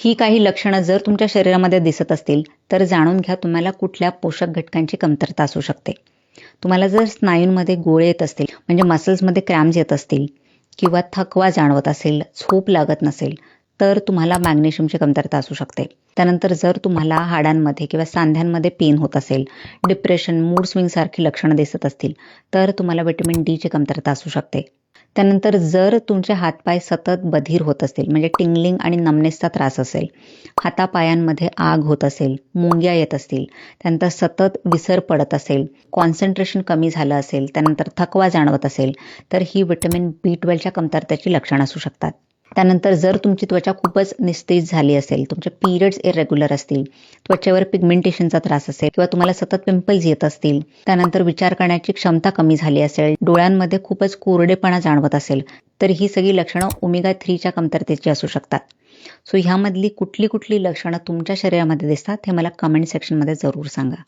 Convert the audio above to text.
ही काही लक्षणं जर तुमच्या शरीरामध्ये दिसत असतील तर जाणून घ्या तुम्हाला कुठल्या पोषक घटकांची कमतरता असू शकते. तुम्हाला जर स्नायूंमध्ये गोळे येत असतील, म्हणजे मसल्समध्ये क्रॅम्स येत असतील किंवा थकवा जाणवत असेल, झोप लागत नसेल, तर तुम्हाला मॅग्नेशियमची कमतरता असू शकते. त्यानंतर जर तुम्हाला हाडांमध्ये किंवा सांध्यांमध्ये पेन होत असेल, डिप्रेशन, मूड स्विंगसारखी लक्षणं दिसत असतील, तर तुम्हाला व्हिटॅमिन डीची कमतरता असू शकते. त्यानंतर जर तुमचे हातपाय सतत बधीर होत असतील, म्हणजे टिंगलिंग आणि नमनेसचा त्रास असेल, हातापायांमध्ये आग होत असेल, मुंग्या येत असतील, त्यानंतर सतत विसर पडत असेल, कॉन्सन्ट्रेशन कमी झालं असेल, त्यानंतर थकवा जाणवत असेल, तर ही व्हिटॅमिन B12च्या कमतरतेची लक्षणं असू शकतात. त्यानंतर जर तुमची त्वचा खूपच निस्तेज झाली असेल, तुमचे पिरियड्स इरेग्युलर असतील, त्वचेवर पिगमेंटेशनचा त्रास असेल किंवा तुम्हाला सतत पिंपल्स येत असतील, त्यानंतर विचार करण्याची क्षमता कमी झाली असेल, डोळ्यांमध्ये खूपच कोरडेपणा जाणवत असेल, तर ही सगळी लक्षणं ओमेगा 3च्या कमतरतेची असू शकतात. सो ह्यामधली कुठली कुठली लक्षणं तुमच्या शरीरामध्ये दिसतात हे मला कमेंट सेक्शनमध्ये जरूर सांगा.